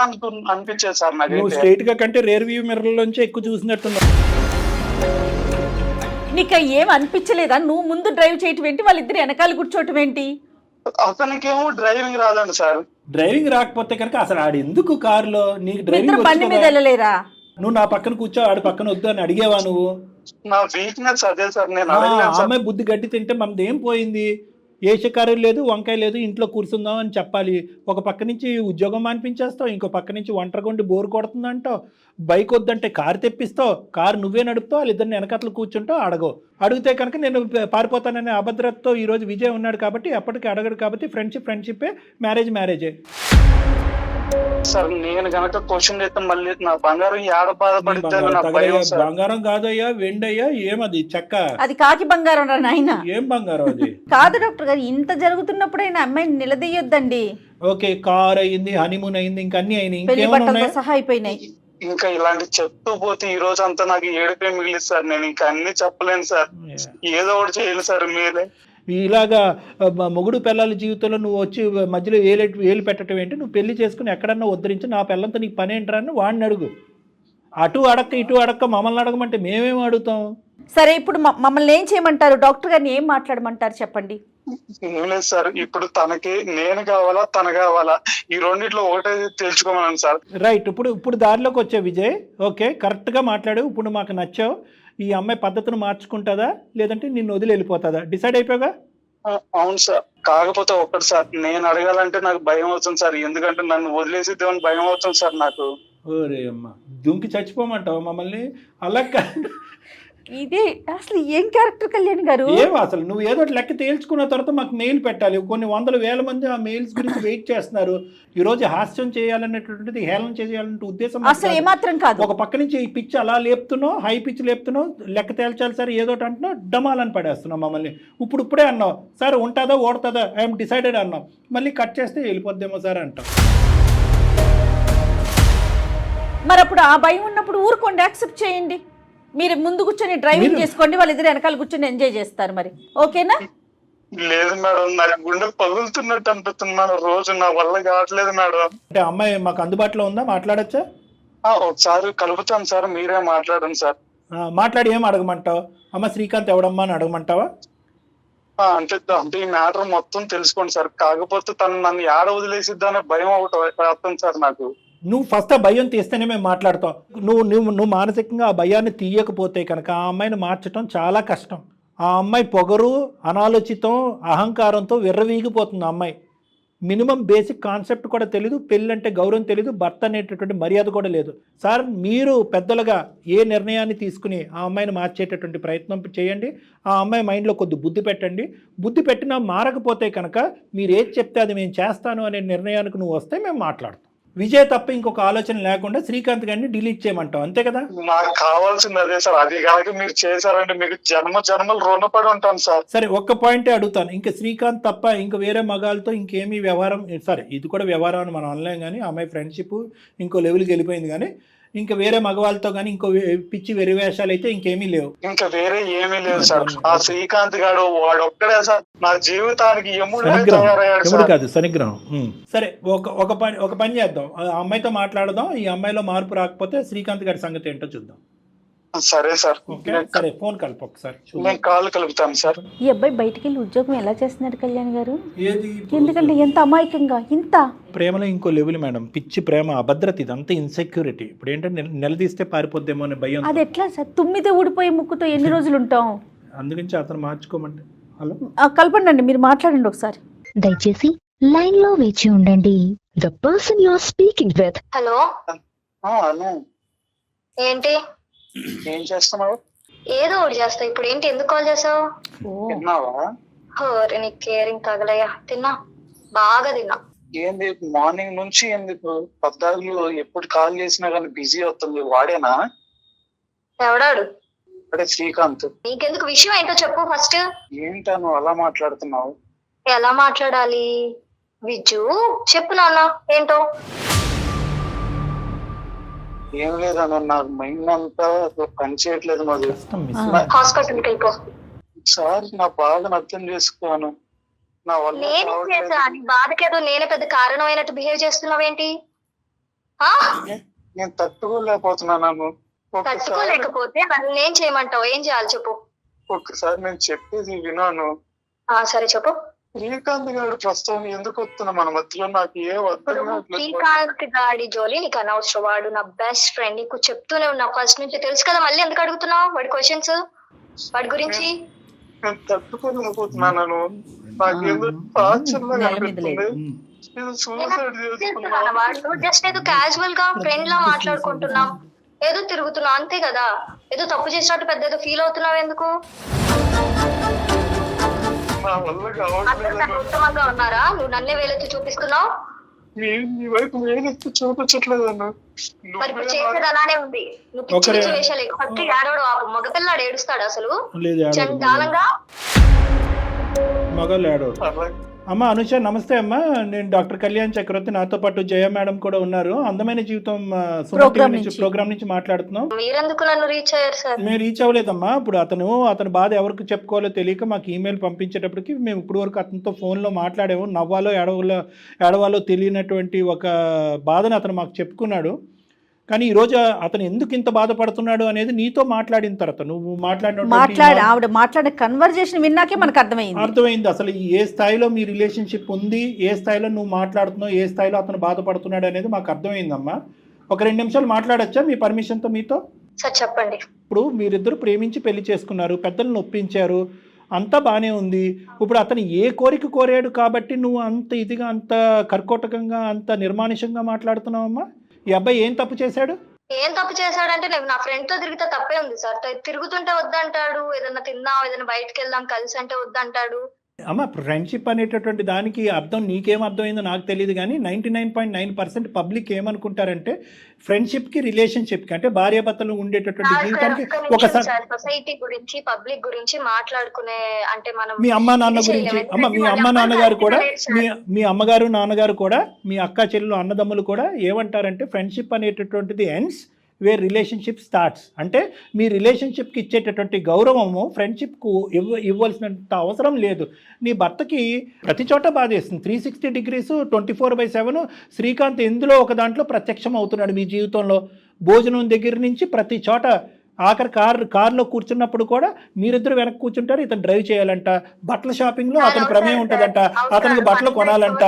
అనిపించేది సార్. నాకు స్ట్రైట్ గా కంటే రేర్ వ్యూ మిర్రర్ లోంచి ఎక్కువ చూసినట్టున్నా. నీకు ఏం అనిపించలేదా? నువ్వు ముందు డ్రైవ్ చేయటం ఏంటి, వాళ్ళిద్దరు వెనకాల కూర్చోవటం ఏంటి? అతనికేమో డ్రైవింగ్ రాదండి సార్. డ్రైవింగ్ రాకపోతే కనుక అసలు ఆడు ఎందుకు కారులో? నీకు డ్రైవింగ్ బండి మీద వెళ్ళలేరా? నువ్వు నా పక్కన కూర్చో, ఆడు పక్కన వద్దు అని అడిగేవా నువ్వు? నా వీక్నెస్ అదే సార్. నేను అమ్మాయి బుద్ధి గట్టి తింటే మనది ఏం పోయింది? ఏ షకారు లేదు, వంకాయ లేదు, ఇంట్లో కూర్చుందాం అని చెప్పాలి. ఒక పక్క నుంచి ఉద్యోగం అనిపించేస్తావు, ఇంకో పక్క నుంచి ఒంటరిగొండి బోర్ కొడుతుందంటావు, బైక్ వద్దంటే కారు తెప్పిస్తావు, కారు నువ్వే నడుపుతావు, వాళ్ళిద్దరిని వెనకట్లు కూర్చుంటావు. అడిగితే కనుక నేను పారిపోతాననే అభద్రతతో ఈరోజు విజయ్ ఉన్నాడు కాబట్టి ఎప్పటికీ అడగడు కాబట్టి ఫ్రెండ్షిప్పే, మ్యారేజే. సార్ నేను గనక క్వశ్చన్ అయితే మళ్ళీ నా బంగారం ఏడ బాధపడితే బంగారం కాదయ్యా, వెండయ్యా, ఏమది చెక్క? అది కాకి బంగారం రా నాయన. ఏం బంగారం అది? కాదు డాక్టర్ గారు, ఇంత జరుగుతున్నప్పుడైనా అమ్మాయిని నిలదీయొద్దండి. ఓకే, కార్ అయింది, హనీమూన్ అయింది, ఇంకా అన్ని అయినాయి, ఇంకేమన్నా సహా అయిపోయినాయి. ఇంకా ఇలాంటి చెప్తూ పోతే ఈ రోజు అంతా నాకు ఏడుపే మిగిలింది సార్. నేను ఇంకా అన్ని చెప్పలేను సార్. ఏదో ఒకటి చేయాలి సార్ మీరే. ఇలాగా మొగుడు పిల్లల జీవితంలో నువ్వు వచ్చి మధ్యలో ఏలు పెట్టడం ఏంటి? నువ్వు పెళ్లి చేసుకుని ఎక్కడన్నా ఉద్ధరించి నా పిల్లలతో నీకు పని ఏంటరా అని వాడిని అడుగు. అటు అడక్క ఇటు అడక్క మమ్మల్ని అడగమంటే మేమేం అడుగుతాం? సరే, ఇప్పుడు మమ్మల్ని ఏం చేయమంటారు? డాక్టర్ గారిని ఏం మాట్లాడమంటారు చెప్పండి. ఏం లేదు సార్, ఇప్పుడు తనకి నేను కావాలా తన కావాలా, ఈ రెండిట్లో ఒకటే తెలుసుకోమన్నాను సార్. రైట్, ఇప్పుడు దారిలోకి వచ్చావు విజయ్. ఓకే, కరెక్ట్గా మాట్లాడు. ఇప్పుడు మాకు నచ్చావు. ఈ అమ్మాయి పద్ధతిని మార్చుకుంటుందా లేదంటే నిన్ను వదిలి వెళ్ళిపోతుందా? డిసైడ్ అయిపోయాగా? అవును సార్. కాకపోతే ఒక్కటి సార్, నేను అడగాలంటే నాకు భయం అవుతుంది సార్. ఎందుకంటే నన్ను వదిలేసిద్దామని భయం అవుతుంది సార్ నాకు. ఓరే అమ్మ, దుంకి చచ్చిపోమంటావు మమ్మల్ని? అలా ఇదే అసలు ఏం క్యారెక్టర్ కళ్యాణ్ గారు? ఏం అసలు నువ్వు ఏదో ఒకటి లెక్క తేల్చుకున్న తర్వాత మాకు మెయిల్ పెట్టాలి. కొన్ని వందల వేల మంది ఆ మెయిల్స్ గురించి వెయిట్ చేస్తున్నారు. ఈ రోజు హాస్యం చేయాలనేటువంటిది, హేళన చేయాలనే ఉద్దేశం అసలు ఏమాత్రం కాదు. ఒక పక్క నుంచి ఈ పిచ్ అలా లేపుతున్నావు, హై పిచ్ లేపుతున్నావు, లెక్క తేల్చాలి సార్ ఏదో ఒకటి అంటున్నావు, డమాలని పడేస్తున్నావు మమ్మల్ని. ఇప్పుడే అన్నావు సార్ ఉంటుందా ఓడుతుందా ఐఎమ్ డిసైడెడ్ అన్నావు, మళ్ళీ కట్ చేస్తే వెళ్ళిపోద్దేమో సార్ అంటావు. మరి అప్పుడు ఆ భయం ఉన్నప్పుడు ఊరుకోండి, యాక్సెప్ట్ చేయండి. మీరు ముందు కూర్చొని డ్రైవింగ్ చేసుకోండి, వాళ్ళిద్దరు వెనకాల కూర్చొని ఎంజాయ్ చేస్తారు. మరి ఓకేనా? లేదు మేడం, నాకు గుండె పగులుతున్నట్టు అనిపిస్తుంది మేడం. రోజు నా వల్ల కావట్లేదు మేడం. అంటే అమ్మాయి మాకు అందుబాటులో ఉందా? మాట్లాడచ్చా? ఒకసారి కలుపుతాను సార్, మీరే మాట్లాడండి సార్. మాట్లాడి ఏం అడగమంటావు? అమ్మ శ్రీకాంత్ ఎవడమ్మా అని అడగమంటావా? అంటే ఈ మ్యాటర్ మొత్తం తెలుసుకోండి సార్. కాకపోతే తను నన్ను ఏడ వదిలేసిద్దానే భయం ఒకటి వస్తుంది సార్ నాకు. నువ్వు ఫస్ట్ ఆ భయం తీస్తేనే మేము మాట్లాడతాం. నువ్వు మానసికంగా ఆ భయాన్ని తీయకపోతే కనుక ఆ అమ్మాయిని మార్చడం చాలా కష్టం. ఆ అమ్మాయి పొగరు, అనాలోచితం, అహంకారంతో విర్రవీగిపోతుంది. ఆ అమ్మాయి మినిమం బేసిక్ కాన్సెప్ట్ కూడా తెలీదు, పెళ్ళంటే గౌరవం తెలీదు, భర్త అనేటటువంటి మర్యాద కూడా లేదు. సార్ మీరు పెద్దలుగా ఏ నిర్ణయాన్ని తీసుకుని ఆ అమ్మాయిని మార్చేటటువంటి ప్రయత్నం చేయండి. ఆ అమ్మాయి మైండ్లో కొద్ది బుద్ధి పెట్టండి. బుద్ధి పెట్టినా మారకపోతే కనుక మీరు ఏది చెప్తే అది మేము చేస్తాను అనే నిర్ణయానికి నువ్వు వస్తే మేము మాట్లాడతాం. విజయ్ తప్ప ఇంకొక ఆలోచన లేకుండా శ్రీకాంత్ గారిని డిలీట్ చేయమంటావు, అంతే కదా? నాకు కావాల్సింది అదే సార్. అది కాక మీరు చేశారంటే మీకు జన్మలు రుణపడి ఉంటాను సార్. సరే ఒక్క పాయింటే అడుగుతాను, ఇంకా శ్రీకాంత్ తప్ప ఇంకా వేరే మగాళ్ళతో ఇంకేమీ వ్యవహారం? సరే ఇది కూడా వ్యవహారం అని మనం అనలేం, కానీ అమ్మాయి ఫ్రెండ్షిప్ ఇంకో లెవెల్కి వెళ్ళిపోయింది. కానీ ఇంకా వేరే మగవాళ్ళతో కానీ ఇంకో పిచ్చి వెరివేషాలు అయితే ఇంకేమీ లేవు. ఇంకా వేరే ఏమీ లేదు సార్. ఆ శ్రీకాంత్ గారు వాడు ఒక్కడే సార్ నా జీవితానికి ఎముడు కాదు, శనిగ్రహం. సరే ఒక పని చేద్దాం, ఆ అమ్మాయితో మాట్లాడదాం. ఈ అమ్మాయిలో మార్పు రాకపోతే శ్రీకాంత్ గారి సంగతి ఏంటో చూద్దాం. సరే సార్. సరే ఫోన్ కలుపు ఒకసారి. నేను కాల్ కలుపుతాను సార్. ఈ అబ్బాయి బయటికి వెళ్ళి ఉద్యోగం ఎలా చేస్తున్నాడు కళ్యాణ్ గారు? ఏది ఎందుకంటే ఎంత అమాయకంగా, ఇంత ప్రేమలో ఇంకో లెవెల్ మేడం. పిచ్చి ప్రేమ, అభద్రత, ఇదంతా ఇన్సెక్యూరిటీ. ఇప్పుడు ఏంటంటే నిలదీస్తే పారిపోద్దేమో అనే భయం. అది ఎట్లా సార్? తుమ్మిదే ఊడిపోయే ముక్కుతో ఎన్ని రోజులు ఉంటాం? అందుగురించి అతను మార్చుకోమంటే. హలో కలపండి అండి, మీరు మాట్లాడండి ఒకసారి. దయచేసి లైన్ లో వేచి ఉండండి. The person you are speaking with. Hello, Anu ఏంటి? ఏం చేస్తున్నావు? ఏదో ఒకటి చేస్తా. ఇప్పుడు ఏంటి, ఎందుకు కాల్ చేసావు? తిన్నావా? నీకు కేరింగ్ తగలయ్యా. తిన్నా, బాగా తిన్నా. ఏంది మార్నింగ్ నుంచి ఎందుకు పద్దాలు ఎప్పుడు కాల్ చేసినా కానీ బిజీ అవుతుంది? వాడేనా? ఎవడాడు? అదే శ్రీకాంత్. నీకెందుకు? విషయం ఏంటో చెప్పు ఫస్ట్. ఏంటా నువ్వు అలా మాట్లాడుతున్నావు? ఎలా మాట్లాడాలి విజ్జు? చెప్పు నాన్న, ఏంటో. ఏం లేదన్న, నాకు మైండ్ అంతా పని చేయట్లేదు. మరి హాస్పిటల్కి వెళ్ళిపో సార్. నా బాధను అర్థం చేసుకోను. నా వల్ల నేనే చేసా. నీ బాధకేదో నేనే పెద్ద కారణమైనట్టు బిహేవ్ చేస్తున్నావేంటి? నేను తట్టుకోలేకపోతున్నాను. తట్టుకోలేకపోతే నన్ను ఏం చేయమంటావు? ఏం చేయాలి చెప్పు. ఒక్కసారి నేను చెప్పేది వినాను. సరే చెప్పు. శ్రీకాంత్ గారు ప్రస్తుతం ఎందుకు వస్తున్నా మన మధ్యలో? నాకు ఏ శ్రీకాంత్ గాడి జోలి నీకు అనవసరం. వాడు నా బెస్ట్ ఫ్రెండ్, నీకు చెప్తూనే ఉన్నా ఫస్ట్ నుంచి, తెలుసు కదా. మళ్ళీ ఎందుకు అడుగుతున్నావు వాడి క్వశ్చన్స్, వాడి గురించి? నేను తట్టుకోలేకపోతున్నాను. నాకు ఎందుకు వాడు జస్ట్ ఏదో క్యాజువల్ గా ఫ్రెండ్ లా మాట్లాడుకుంటున్నాం, ఏదో తిరుగుతున్నావు అంతే కదా. ఏదో తప్పు చేసినట్టు పెద్ద ఏదో ఫీల్ అవుతున్నావు ఎందుకు? ఉత్తమంగా ఉన్నారా? నువ్వు నన్నే వేలెత్తి చూపిస్తున్నావు. చూపించట్లేదన్నా. మరి ఇప్పుడు చేసేది అలానే ఉంది. నువ్వు పిచ్చి పిచ్చి వేషాలు ఫస్ట్ ఏడవడు. మగపిల్లాడు ఏడుస్తాడు అసలు చండాలంగా. మగలాడు. అమ్మ అనుష నమస్తే అమ్మ, నేను డాక్టర్ కళ్యాణ్ చక్రవర్తి, నాతో పాటు జయ మేడం కూడా ఉన్నారు. అందమైన జీవితం ప్రోగ్రామ్ నుంచి మాట్లాడుతున్నాం. మీరెందుకు నన్ను రీచ్ అయ్యారు సార్? మేము రీచ్ అవ్వలేదమ్మా. ఇప్పుడు అతని బాధ ఎవరికి చెప్పుకోవాలో తెలియక మాకు ఈమెయిల్ పంపించేటప్పటికి మేము ఇప్పుడు వరకు అతనితో ఫోన్లో మాట్లాడాము. నవ్వాలో ఏడవాలో తెలియనటువంటి ఒక బాధను అతను మాకు చెప్పుకున్నాడు. కానీ ఈరోజు అతను ఎందుకు ఇంత బాధపడుతున్నాడు అనేది నీతో మాట్లాడిన తర్వాత, నువ్వు ఆవిడ మాట్లాడే కన్వర్జేషన్ విన్నాకే మనకు అర్థమైంది అసలు ఏ స్థాయిలో మీ రిలేషన్షిప్ ఉంది, ఏ స్థాయిలో నువ్వు మాట్లాడుతున్నావు, ఏ స్థాయిలో అతను బాధపడుతున్నాడు అనేది మాకు అర్థమైందమ్మా. ఒక 2 నిమిషాలు మాట్లాడచ్చా మీ పర్మిషన్తో మీతో? సార్ చెప్పండి. ఇప్పుడు మీరిద్దరు ప్రేమించి పెళ్లి చేసుకున్నారు, పెద్దలు నొప్పించారు, అంతా బాగానే ఉంది. ఇప్పుడు అతను ఏ కోరిక కోరాడు కాబట్టి నువ్వు అంత ఇదిగా, అంత కర్కోటకంగా, అంత నిర్మానుషంగా మాట్లాడుతున్నావమ్మా? ఈ అబ్బాయి ఏం తప్పు చేశాడు? ఏం తప్పు చేశాడంటే, నేను నా ఫ్రెండ్ తో తిరిగితే తప్పే ఉంది సార్. తిరుగుతుంటే వద్దంటాడు, ఏదైనా తిందాం, ఏదైనా బయటకు వెళ్దాం కలిసి అంటే వద్దంటాడు. అమ్మ, ఫ్రెండ్షిప్ అనేటటువంటి దానికి అర్థం నీకేం అర్థమైందో నాకు తెలియదు, కానీ 99.9% పబ్లిక్ ఏమనుకుంటారంటే ఫ్రెండ్షిప్కి, రిలేషన్షిప్కి, అంటే భార్యాభర్తలు ఉండేటటువంటి జీవితానికి ఒకసారి సొసైటీ గురించి, పబ్లిక్ గురించి మాట్లాడుకునే, అంటే మనం మీ అమ్మా నాన్న గురించి, అమ్మ మీ అమ్మ నాన్నగారు కూడా, మీ అమ్మగారు నాన్నగారు కూడా, మీ అక్క చెల్లెలు అన్నదమ్ములు కూడా ఏమంటారంటే ఫ్రెండ్షిప్ అనేటటువంటిది ఎండ్స్ వేర్ రిలేషన్షిప్ స్టార్ట్స్. అంటే మీ రిలేషన్షిప్కి ఇచ్చేటటువంటి గౌరవము ఫ్రెండ్షిప్కు ఇవ్వాల్సినంత అవసరం లేదు. నీ భర్తకి ప్రతి చోట బాధేస్తుంది. 360 degrees 24/7 శ్రీకాంత్ ఎందులో ఒక దాంట్లో ప్రత్యక్షం అవుతున్నాడు మీ జీవితంలో. భోజనం దగ్గర నుంచి ప్రతి చోట, ఆఖరి కార్లో కూర్చున్నప్పుడు కూడా మీరిద్దరు వెనక్కి కూర్చుంటారు, ఇతను డ్రైవ్ చేయాలంట. బట్టల షాపింగ్లో అతని ప్రమేయం ఉంటుందంట, అతనికి బట్టలు కొనాలంట.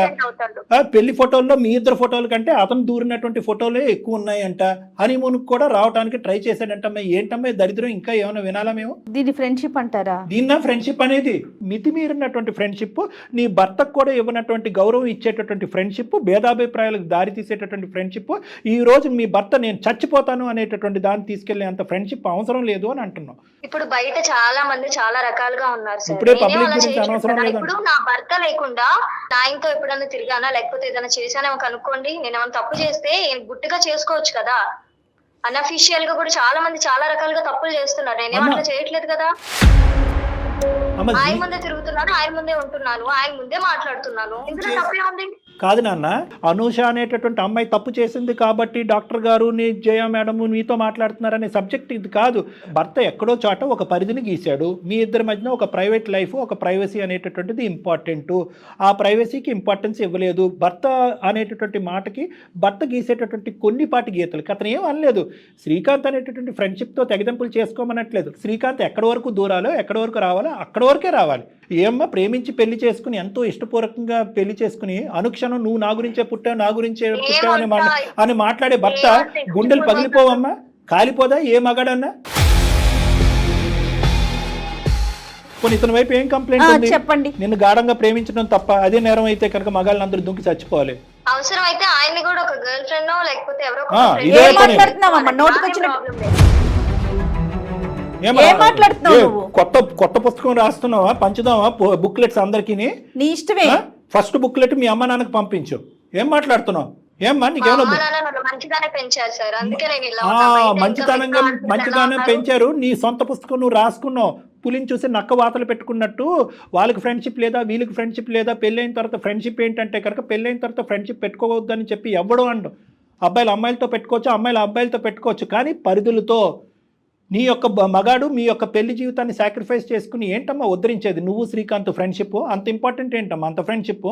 పెళ్లి ఫోటోల్లో మీ ఇద్దరు ఫోటోల కంటే అతను దూరినటువంటి ఫోటోలే ఎక్కువ ఉన్నాయంట. హనీమూన్కి కూడా రావడానికి ట్రై చేశాడంటమ్మా. ఏంటమ్మా దరిద్రం, ఇంకా ఏమైనా వినాలా మేము? దీన్ని ఫ్రెండ్షిప్ అంటారా? దీన్న ఫ్రెండ్షిప్ అనేది మితిమీరినటువంటి ఫ్రెండ్షిప్, నీ భర్తకు కూడా ఇవ్వనటువంటి గౌరవం ఇచ్చేటటువంటి ఫ్రెండ్షిప్, భేదాభిప్రాయాలకు దారి తీసేటటువంటి ఫ్రెండ్షిప్. ఈ రోజు మీ భర్త నేను చచ్చిపోతాను అనేటటువంటి దాన్ని తీసుకెళ్లే అంత ఫ్రెండ్షిప్ అవసరం లేదు అని అంటున్నాం. ఇప్పుడు బయట చాలా మంది చాలా రకాలుగా ఉన్నారు సార్. ఇప్పుడే పబ్లిక్ గురించి అనవసరం లేదు. ఇప్పుడు నా భర్త లేకుండా నా ఆయనతో ఎప్పుడన్నా తిరిగానా, లేకపోతే ఏదైనా చేశానేమో కనుక్కోండి. నేను ఏమైనా తప్పు చేస్తే గుట్టుగా చేసుకోవచ్చు కదా. అన్అఫీషియల్ గా కూడా చాలా మంది చాలా రకాలుగా తప్పులు చేస్తున్నారు. నేనేమన్నా చేయట్లేదు కదా. ఆయన ముందే తిరుగుతున్నాను, ఆయన ముందే ఉంటున్నాను, ఆయన ముందే మాట్లాడుతున్నాను. ఇందులో తప్పే ఉంది? కాదు నాన్న, అనూష అనేటటువంటి అమ్మాయి తప్పు చేసింది కాబట్టి డాక్టర్ గారు, నీ జయ మేడం మీతో మాట్లాడుతున్నారనే సబ్జెక్ట్ ఇది కాదు. భర్త ఎక్కడో చోట ఒక పరిధిని గీశాడు. మీ ఇద్దరి మధ్యన ఒక ప్రైవేట్ లైఫ్, ఒక ప్రైవసీ అనేటటువంటిది ఇంపార్టెంట్. ఆ ప్రైవసీకి ఇంపార్టెన్స్ ఇవ్వలేదు. భర్త అనేటటువంటి మాటకి భర్త గీసేటటువంటి కొన్నిపాటి గీతలకి అతను ఏం అనలేదు. శ్రీకాంత్ అనేటటువంటి ఫ్రెండ్షిప్తో తెగదెంపులు చేసుకోమనట్లేదు. శ్రీకాంత్ ఎక్కడి వరకు దూరాలో, ఎక్కడి వరకు రావాలో అక్కడి వరకే రావాలి. ఏమ్మా, ప్రేమించి పెళ్లి చేసుకుని, ఎంతో ఇష్టపూర్వకంగా పెళ్లి చేసుకుని, అనుక్షణం నువ్వు నా గురించే పుట్టావు, నా గురించే పుట్టావు అని మాట్లాడే భర్త గుండెలు పగిలిపోవమ్మా, కాలిపోదా ఏ మగాడన్నా? కొన్ని ఇతని వైపు ఏం కంప్లైంట్ ఉంది? చెప్పండి. నిన్ను గాఢంగా ప్రేమించడం తప్ప, అదే నేరం అయితే కనుక మగాళ్ళని అందరూ దుంకి చచ్చిపోవాలి. అవసరం అయితే ఆయన్ని కూడా ఒక గర్ల్ ఫ్రెండ్ లేకపోతే ఎవరో కొత్త పుస్తకం రాస్తున్నావా, పంచుదావా బుక్లెట్స్ అందరికి? నీ ఇష్టమే. ఫస్ట్ బుక్లెట్ మీ అమ్మ నాన్నకు పంపించు. ఏం మాట్లాడుతున్నావు? ఏమ్మా నీకేమో మంచితనం పెంచారు. నీ సొంత పుస్తకం నువ్వు రాసుకున్నావు. పులిని చూసి నక్క వాతలు పెట్టుకున్నట్టు వాళ్ళకి ఫ్రెండ్షిప్ లేదా, వీళ్ళకి ఫ్రెండ్షిప్ లేదా. పెళ్ళైన తర్వాత ఫ్రెండ్షిప్ ఏంటంటే కనుక పెళ్ళైన తర్వాత ఫ్రెండ్షిప్ పెట్టుకోవద్దని చెప్పి ఎవడో అండు. అబ్బాయిలు అమ్మాయిలతో పెట్టుకోవచ్చు, అమ్మాయిలు అబ్బాయిలతో పెట్టుకోవచ్చు, కానీ పరిధులతో. నీ యొక్క మగాడు మీ యొక్క పెళ్లి జీవితాన్ని సాక్రిఫైస్ చేసుకుని ఏంటమ్మా ఉద్ధరించేది? నువ్వు శ్రీకాంత్ ఫ్రెండ్షిప్ అంత ఇంపార్టెంట్ ఏంటమ్మా అంత ఫ్రెండ్షిప్?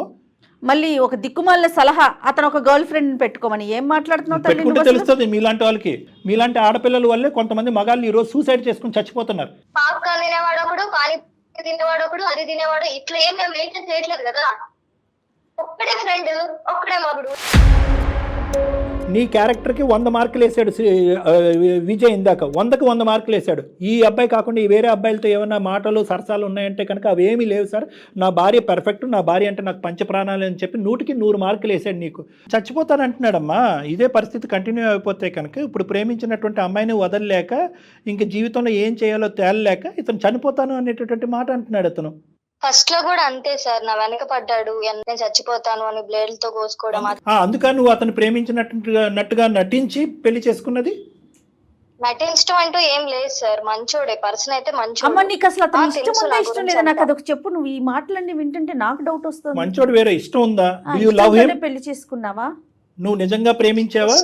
మళ్ళీ ఒక దిక్కుమాల సలహా, అతను ఒక గర్ల్ ఫ్రెండ్ పెట్టుకోమని ఏం మాట్లాడుతున్నావు? పెట్టుకుంటే తెలుస్తుంది. మీలాంటి వాళ్ళకి, మీలాంటి ఆడపిల్లల వల్లే కొంతమంది మగాళ్ళు ఈ రోజు సూసైడ్ చేసుకుని చచ్చిపోతున్నారు. పాప్కార్న్ తినేవాడు ఒకడు, పానీ తినేవాడు ఒకడు, అది తినేవాడు, ఇట్లా ఏం మేము మెయింటైన్ చేయట్లేదు కదా. ఒక్కడే ఫ్రెండ్, ఒక్కడే మగుడు. నీ క్యారెక్టర్కి 100 మార్కులు వేసాడు విజయ్. ఇందాక 100కి 100 మార్కులు వేసాడు. ఈ అబ్బాయి కాకుండా ఈ వేరే అబ్బాయిలతో ఏమైనా మాటలు సరసాలు ఉన్నాయంటే కనుక అవేమీ లేవు సార్. నా భార్య పర్ఫెక్ట్, నా భార్య అంటే నాకు పంచప్రాణాలు అని చెప్పి 100కి 100 మార్కులు వేసాడు నీకు. చచ్చిపోతానంటున్నాడమ్మా. ఇదే పరిస్థితి కంటిన్యూ అయిపోతే కనుక ఇప్పుడు ప్రేమించినటువంటి అమ్మాయిని వదలలేక, ఇంక జీవితంలో ఏం చేయాలో తేలలేక ఇతను చనిపోతాను అనేటటువంటి మాట అంటున్నాడు అతను. ఫస్ట్ లో కూడా అంతే సార్, నా వెనక పడ్డాడు, నేను చచ్చిపోతాను అని బ్లేడ్లతో కోసుకోవడం. అందుకని నువ్వు అతను ప్రేమించినట్టుగా నటించి పెళ్లి చేసుకున్నది? నటించడం అంటూ ఏం లేదు సార్, మంచోడే, పర్సన్ అయితే మంచోడు. అమ్మ, నీకు అసలు అతను ఇష్టం ఉందా ఇష్టం లేదా నాకు అదొక చెప్పు. నువ్వు ఈ మాటలన్నీ వింటుంటే నాకు డౌట్ వస్తుంది. మంచోడు వేరే, ఇష్టం ఉందా? పెళ్లి చేసుకున్నావా? నువ్వు నిజంగా ప్రేమించావా?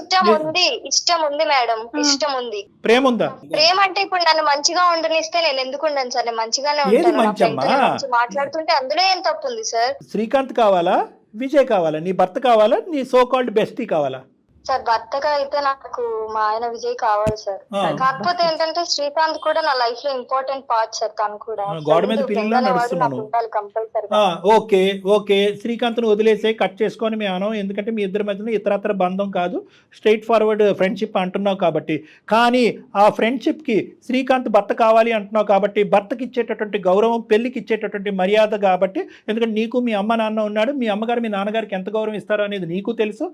ఇష్టం ఉంది మేడం, ఇష్టం ఉంది. ప్రేమ ఉందా? ప్రేమ అంటే ఇప్పుడు నన్ను మంచిగా ఉండనిస్తే నేను ఎందుకు ఉండను సార్? నేను మంచిగానే ఉంటాను. మాట్లాడుతుంటే అందులో ఏం తప్పు ఉంది సార్? శ్రీకాంత్ కావాలా, విజయ్ కావాలా, నీ భర్త కావాలా, నీ సో కాల్డ్ బెస్టీ కావాలా? సార్ భర్తగా అయితే నాకు మా ఆయన విజయ్ కావాలి సార్. ఆ, కాకపోతే ఏంటంటే శ్రీకాంత్ కూడా నా లైఫ్ లో ఇంపార్టెంట్ పార్ట్ సార్. తను కూడా గోడ మీద పిల్లలు నడుస్తున్నాను. కంపల్సరీ. ఓకే ఓకే, శ్రీకాంత్ను వదిలేసే కట్ చేసుకొని మేము అనం, ఎందుకంటే మీ ఇద్దరి మధ్యన ఇతరత్ర బంధం కాదు, స్ట్రైట్ ఫార్వర్డ్ ఫ్రెండ్షిప్ అంటున్నావు కాబట్టి. కానీ ఆ ఫ్రెండ్షిప్కి శ్రీకాంత్ భర్త కావాలి అంటున్నావు కాబట్టి, భర్తకి ఇచ్చేటటువంటి గౌరవం, పెళ్ళికి ఇచ్చేటటువంటి మర్యాద కాబట్టి, ఎందుకంటే నీకు మీ అమ్మ నాన్న ఉన్నాడు, మీ అమ్మగారు మీ నాన్నగారికి ఎంత గౌరవం ఇస్తారో అనేది నీకు తెలుసు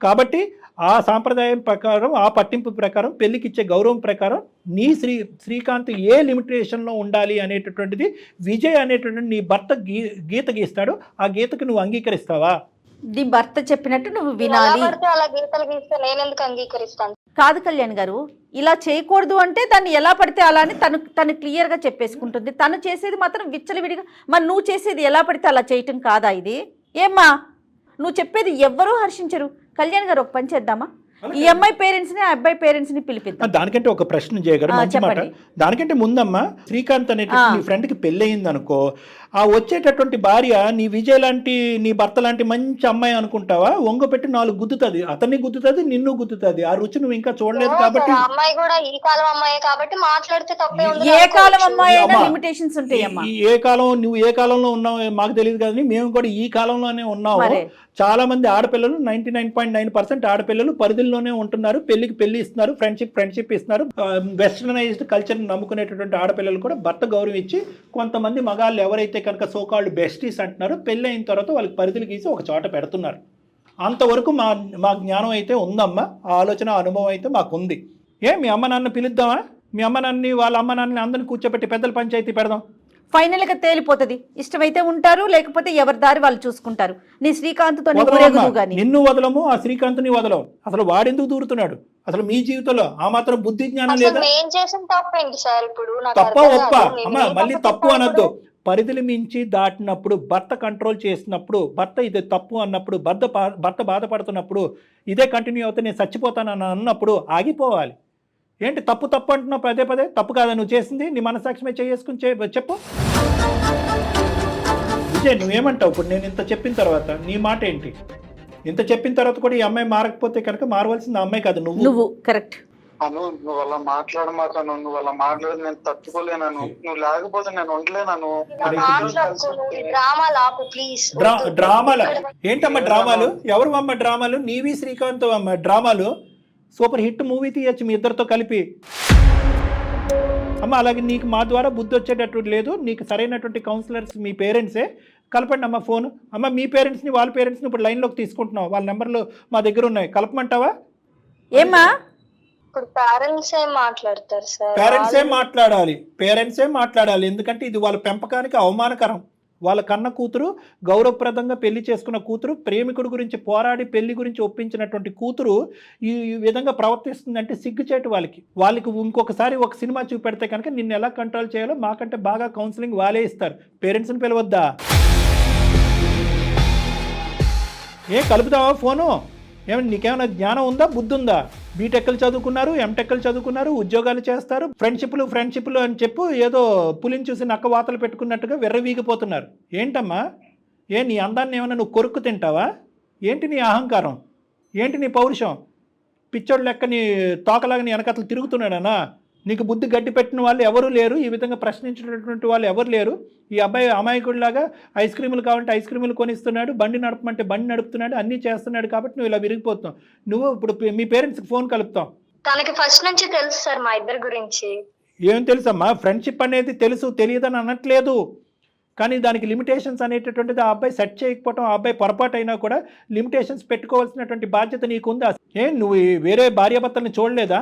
కాబట్టి, ఆ సాంప్రదాయం ప్రకారం, ఆ పట్టింపు ప్రకారం, పెళ్ళికి ఇచ్చే గౌరవం ప్రకారం నీ శ్రీకాంత్ ఏ లిమిటేషన్లో ఉండాలి అనేటటువంటిది విజయ్ అనేటువంటి నీ భర్త గీత గీస్తాడు. ఆ గీతకు నువ్వు అంగీకరిస్తావా? నీ భర్త చెప్పినట్టు నువ్వు వినాలి. అలా గీతలు గీస్తే నేను ఎందుకు అంగీకరిస్తాను? కాదు కళ్యాణ్ గారు, ఇలా చేయకూడదు అంటే దాన్ని ఎలా పడితే అలా అని తను క్లియర్గా చెప్పేసుకుంటుంది. తను చేసేది మాత్రం విచ్చలవిడిగా, మరి నువ్వు చేసేది ఎలా పడితే అలా చేయటం కాదా ఇది? ఏమ్మా నువ్వు చెప్పేది ఎవ్వరూ హర్షించరు. కళ్యాణ్ గారు ఒక పని చేద్దామా, ఈ అమ్మాయి పేరెంట్స్ ని, ఆ అబ్బాయి పేరెంట్స్ ని పిలిపిద్దాం. దానికంటే ఒక ప్రశ్న చేయగలరు, మంచి మాట. దానికంటే ముందమ్మా, శ్రీకాంత్ అనేటువంటి నీ ఫ్రెండ్కి పెళ్ళి అయింది అనుకో, ఆ వచ్చేటటువంటి భార్య నీ విజయ్ లాంటి, నీ భర్త లాంటి మంచి అమ్మాయి అనుకుంటావా? వంగపెట్టి 4 గుద్దుతుంది, అతన్ని గుద్దుతుంది, నిన్ను గుద్దుతుంది. ఆ రుచి నువ్వు ఇంకా చూడలేదు కాబట్టి. అమ్మాయి కూడా ఈ కాలం అమ్మాయి కాబట్టి మాట్లాడితే తప్పే ఉంది. ఏ కాలం అమ్మాయి అయినా లిమిటేషన్స్ ఉంటాయమ్మా. ఏ కాలం, నువ్వు ఏ కాలంలో ఉన్నావు మాకు తెలియదు కానీ మేము కూడా ఈ కాలంలోనే ఉన్నాము. చాలా మంది ఆడపిల్లలు, 99.9% ఆడపిల్లలు పరిధిలోనే ఉంటున్నారు. పెళ్లి ఇస్తున్నారు, ఫ్రెండ్షిప్ ఇస్తున్నారు. వెస్టర్నైజ్డ్ కల్చర్ని నమ్ముకునేటటువంటి ఆడపిల్లలు కూడా భర్త గౌరవం ఇచ్చి, కొంతమంది మగాళ్ళు ఎవరైతే కనుక సోకాల్డ్ బెస్టీస్ అంటున్నారో, పెళ్ళి అయిన తర్వాత వాళ్ళకి పరిధులు గీసి ఒక చోట పెడుతున్నారు. అంతవరకు మా జ్ఞానం అయితే ఉందమ్మా, ఆ ఆలోచన, అనుభవం అయితే మాకు ఉంది. మీ అమ్మ నాన్న పిలుద్దామా? మీ అమ్మ నాన్నని, వాళ్ళ అమ్మ నాన్నని అందరిని కూర్చోబెట్టి పెద్దల పంచాయతీ పెడదాం. ఫైనల్ గా తేలిపోతుంది. ఇష్టమైతే ఉంటారు, లేకపోతే ఎవరి దారి వాళ్ళు చూసుకుంటారు. నీ శ్రీకాంత్తో నిన్ను వదలము, ఆ శ్రీకాంత్ని వదలము. అసలు వాడెందుకు దూరుతున్నాడు? అసలు మీ జీవితంలో ఆ మాత్రం బుద్ధి జ్ఞానం లేదా? తప్ప ఒప్ప అమ్మా, మళ్ళీ తప్పు అనొద్దు. పరిధులు మించి దాటినప్పుడు, భర్త కంట్రోల్ చేసినప్పుడు, భర్త ఇది తప్పు అన్నప్పుడు, భర్త బాధపడుతున్నప్పుడు, ఇదే కంటిన్యూ అవుతే నేను చచ్చిపోతానని అన్నప్పుడు ఆగిపోవాలి. ఏంటి తప్పు అంటున్నావు పదే పదే? తప్పు కాదా నువ్వు చేసింది? నీ మనసాక్షిమే చేసుకుని చెప్పు. విజయ్ నువ్వేమంటావు ఇప్పుడు నేను ఇంత చెప్పిన తర్వాత? నీ మాట ఏంటి? ఇంత చెప్పిన తర్వాత కూడా ఈ అమ్మాయి మారకపోతే కనుక మారవలసింది ఆ అమ్మాయి కాదు, నువ్వు. కరెక్ట్. నువ్వు అలా మాట్లాడమాకను, నువ్వు అలా మాట్లాడదు నేను తట్టుకోలేను. నువ్వు లేకపోతే నేను ఉండలేను. డ్రామాలు ఏంటమ్మా? డ్రామాలు ఎవరు అమ్మ? డ్రామాలు నీవి శ్రీకాంత్ అమ్మ. డ్రామాలు సూపర్ హిట్ మూవీ తీయచ్చు మీ ఇద్దరితో కలిపి అమ్మ. అలాగే నీకు మా ద్వారా బుద్ధి వచ్చేటట్టు లేదు. నీకు సరైనటువంటి కౌన్సిలర్స్ మీ పేరెంట్సే. కలపండి అమ్మ ఫోన్. అమ్మ మీ పేరెంట్స్ని, వాళ్ళ పేరెంట్స్ని ఇప్పుడు లైన్లోకి తీసుకుంటున్నాం. వాళ్ళ నెంబర్లు మా దగ్గర ఉన్నాయి, కలపమంటావా? ఏమ్మా పేరెంట్సే మాట్లాడతారు సార్. పేరెంట్సే మాట్లాడాలి. ఎందుకంటే ఇది వాళ్ళ పెంపకానికి అవమానకరం. వాళ్ళ కన్న కూతురు, గౌరవప్రదంగా పెళ్లి చేసుకున్న కూతురు, ప్రేమికుడి గురించి పోరాడి పెళ్లి గురించి ఒప్పించినటువంటి కూతురు ఈ విధంగా ప్రవర్తిస్తుందంటే సిగ్గుచేటు వాళ్ళకి ఇంకొకసారి ఒక సినిమా చూపెడితే కనుక నిన్ను ఎలా కంట్రోల్ చేయాలో మాకంటే బాగా కౌన్సిలింగ్ వాళ్ళే ఇస్తారు. పేరెంట్స్ని పిలవద్దా? కలుపుతావా ఫోను? ఏమంటే నీకేమైనా జ్ఞానం ఉందా, బుద్ధి ఉందా? బీటెక్లు చదువుకున్నారు, ఎంటెక్లు చదువుకున్నారు, ఉద్యోగాలు చేస్తారు, ఫ్రెండ్షిప్లు అని చెప్పు ఏదో పులిని చూసి నక్క వాతలు పెట్టుకున్నట్టుగా విర్రవీగిపోతున్నారు. ఏంటమ్మా? నీ అందాన్ని ఏమైనా నువ్వు కొరుక్కు తింటావా? ఏంటి నీ అహంకారం? ఏంటి నీ పౌరుషం? పిచ్చోడు లెక్క నీ తోకలాగా నీ వెనకతలు తిరుగుతున్నాడనా? నీకు బుద్ధి గడ్డి పెట్టిన వాళ్ళు ఎవరూ లేరు, ఈ విధంగా ప్రశ్నించినటువంటి వాళ్ళు ఎవరు లేరు. ఈ అబ్బాయి అమాయకుడిలాగా ఐస్ క్రీములు కావాలంటే ఐస్ క్రీములు కొనిస్తున్నాడు, బండి నడపమంటే బండి నడుపుతున్నాడు, అన్నీ చేస్తున్నాడు కాబట్టి నువ్వు ఇలా విరిగిపోతున్నావు. నువ్వు ఇప్పుడు మీ పేరెంట్స్కి ఫోన్ కలుపుతాం. తనకి ఫస్ట్ నుంచి తెలుసు సార్ మా ఇద్దరి గురించి. ఏం తెలుసమ్మా? ఫ్రెండ్షిప్ అనేది తెలుసు, తెలియదని అనట్లేదు. కానీ దానికి లిమిటేషన్స్ అనేటటువంటిది ఆ అబ్బాయి సెట్ చేయకపోవటం, ఆ అబ్బాయి పొరపాటు అయినా కూడా లిమిటేషన్స్ పెట్టుకోవాల్సినటువంటి బాధ్యత నీకుందా? నువ్వు వేరే భార్యాభర్తల్ని చూడలేదా?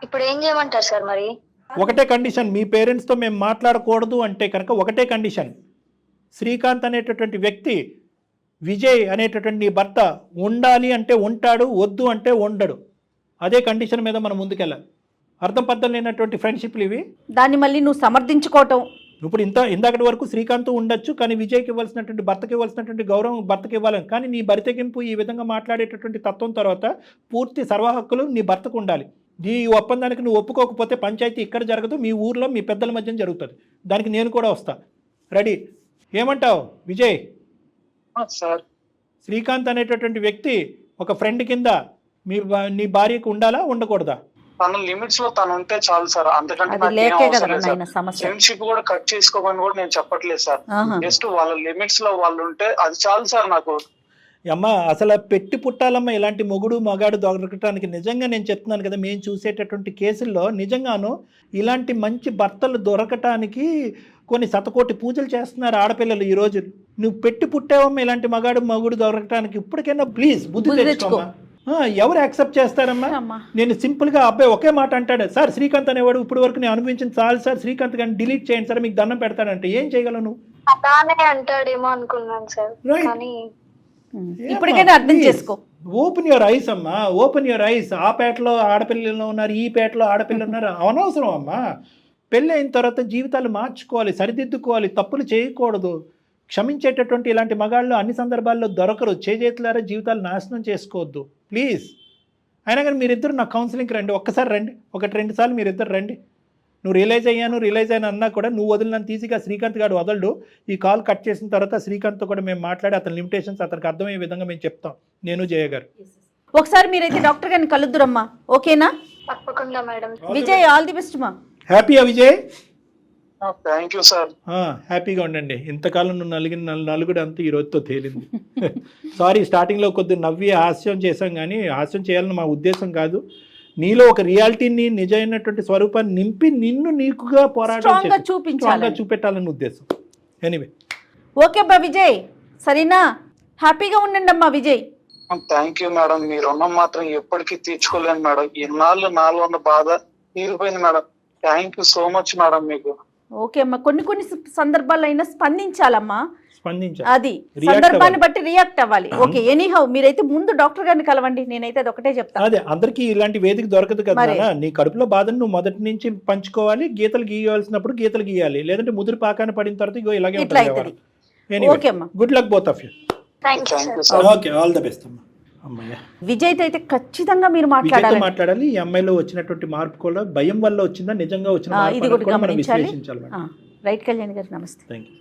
ఇప్పుడు ఏం చేయమంటారు సార్? మరి ఒకటే కండిషన్, మీ పేరెంట్స్తో మేము మాట్లాడకూడదు అంటే కనుక ఒకటే కండిషన్, శ్రీకాంత్ అనేటటువంటి వ్యక్తి, విజయ్ అనేటటువంటి నీ భర్త ఉండాలి అంటే ఉంటాడు, వద్దు అంటే ఉండడు. అదే కండిషన్ మీద మనం ముందుకెళ్ళాలి. అర్థం పద్ధం లేనటువంటి ఫ్రెండ్షిప్లు ఇవి. దాన్ని మళ్ళీ నువ్వు సమర్థించుకోవటం. ఇప్పుడు ఇందాకటి వరకు శ్రీకాంత్ ఉండొచ్చు, కానీ విజయ్కి ఇవ్వాల్సినటువంటి, భర్తకి ఇవ్వాల్సినటువంటి గౌరవం భర్తకి ఇవ్వాలని. కానీ నీ బరితెగింపు ఈ విధంగా మాట్లాడేటటువంటి తత్వం తర్వాత పూర్తి సర్వ హక్కులు నీ భర్తకు ఉండాలి. ఈ ఒప్పందానికి నువ్వు ఒప్పుకోకపోతే పంచాయతీ ఇక్కడ జరగదు, మీ ఊర్లో మీ పెద్దల మధ్య జరుగుతుంది. దానికి నేను కూడా వస్తా. రెడీ? ఏమంటావు విజయ్? సార్ శ్రీకాంత్ అనేటటువంటి వ్యక్తి ఒక ఫ్రెండ్ కింద నీ భార్యకు ఉండాలా ఉండకూడదా? తన లిమిట్స్ లో తను ఉంటే చాలు సార్, అంతకంటే అది నాకు ఏం లేకే అవసరం కదా లేదు సార్. నాయన సమస్య. ఫ్రెండ్షిప్ కూడా కట్ చేసుకోమని కూడా నేను చెప్పట్లేదు సార్. ఆహా. జస్ట్ వాళ్ళ లిమిట్స్ లో వాళ్ళు ఉంటే అది చాలు సార్ నాకు. అమ్మ అసలు పెట్టి పుట్టాలమ్మ ఇలాంటి మొగుడు మగాడు దొరకటానికి. నిజంగా నేను చెప్తున్నాను కదా, మేము చూసేటటువంటి కేసుల్లో నిజంగాను ఇలాంటి మంచి భర్తలు దొరకటానికి కొన్ని శతకోటి పూజలు చేస్తున్నారు ఆడపిల్లలు ఈ రోజు. నువ్వు పెట్టి పుట్టావమ్మా ఇలాంటి మగుడు దొరకటానికి. ఇప్పటికైనా ప్లీజ్ బుద్ధి తెచ్చుకోమ్మా. ఎవరు యాక్సెప్ట్ చేస్తారమ్మా? నేను సింపుల్ గా అబ్బాయి ఒకే మాట అంటాడు, సార్ శ్రీకాంత్ అనేవాడు ఇప్పుడు వరకు నేను అనిపించింది చాలు సార్, శ్రీకాంత్ గారిని డిలీట్ చేయండి సార్, మీకు దండం పెడతాడంటే ఏం చేయగలవు నువ్వు? అలానే అంటాడేమో అనుకున్నాను సార్, కానీ ఇప్పటికైనా అర్థం చేసుకో. ఓపెన్ యువర్ ఐస్ అమ్మా, ఓపెన్ యువర్ ఐస్. ఆ పేటలో ఆడపిల్లలు ఉన్నారు, ఈ పేటలో ఆడపిల్లలు ఉన్నారు, అనవసరం అమ్మా. పెళ్ళి అయిన తర్వాత జీవితాలు మార్చుకోవాలి, సరిదిద్దుకోవాలి, తప్పులు చేయకూడదు. క్షమించేటటువంటి ఇలాంటి మగాళ్ళు అన్ని సందర్భాల్లో దొరకరు. చేతులారా జీవితాలు నాశనం చేసుకోవద్దు ప్లీజ్. అయినా కానీ మీరిద్దరు నా కౌన్సిలింగ్కి రండి, ఒక్కసారి రండి, 1-2 సార్లు మీరిద్దరు రండి. నువ్వు రియలైజ్ అయ్యాను అన్నా కూడా నువ్వు వదిలినంత ఈజీగా శ్రీకాంత్ గారు వదలడు. ఈ కాల్ కట్ చేసిన తర్వాత శ్రీకాంత్తో కూడా మేము మాట్లాడి అతని లిమిటేషన్స్ అతనికి అర్థమయ్యే విధంగా మేము చెప్తాం, నేను జయ గారు. ఒకసారి మీరైతే డాక్టర్ గారిని కలుద్దురమ్మా, ఓకేనా? తప్పకుండా madam. Vijay all the best మా. హ్యాపీయా విజయ్? Thank you sir. హ్యాపీగా ఉండండి. ఇంతకాలం నువ్వు నలుగుడు అంతా ఈ రోజుతో తేలింది. సారీ, స్టార్టింగ్లో కొద్దిగా నవ్వి హాస్యం చేశాం, కానీ హాస్యం చేయాలని మా ఉద్దేశం కాదు. నీలో ఒక రియాలిటీని, నిజమైనటువంటి స్వరూపాన్ని నింపి నిన్ను నీకుగా పోరాటం చూపెట్టాలని ఉద్దేశం. ఎనీవే ఓకే అబ్బా విజయ్, సరేనా? హ్యాపీగా ఉండండి అమ్మా విజయ్. Thank you madam. మీ రుణం మాత్రం ఎప్పటికీ తీర్చుకోలేను మేడం. ఇన్నాళ్ళు నాలో ఉన్న బాధ తీరిపోయింది madam. Thank you so much madam మీకు. ఓకే అమ్మా, కొన్ని సందర్భాల్లో అయినా స్పందించాలమ్మా. అది React సందర్భాన్ని బట్టి రియాక్ట్ అవ్వాలి. ఓకే, ఎనీహౌ మీరైతే ముందు డాక్టర్ గారిని కలవండి. నేనైతే అది ఒకటే చెప్తాను. అదే, అందరికీ ఇలాంటి వేదిక దొరకదు కదా. నీ కడుపులో బాధను నువ్వు మొదటి నుంచి పంచుకోవాలి. గీతలు గీయవలసినప్పుడు గీతలు గీయాలి, లేదంటే ముదురు పాకాన పడిన తర్వాత ఇగో ఇలాగే ఉంటుంది. ఓకే అమ్మా, good luck both of you. Thank you sir. Okay, all the best అమ్మా. అమ్మయ్య, విజయ్ తో అయితే ఖచ్చితంగా మీరు మాట్లాడాలి. ఈ అమ్మాయిలో వచ్చినటువంటి మార్పు కూడా భయం వల్ల వచ్చిందా, నిజంగా వచ్చిన ఇది కూడా మనం గమనించాలి. విశ్లేషించాలి. రైట్ కళ్యాణ్ గారు, నమస్తే. Thank you.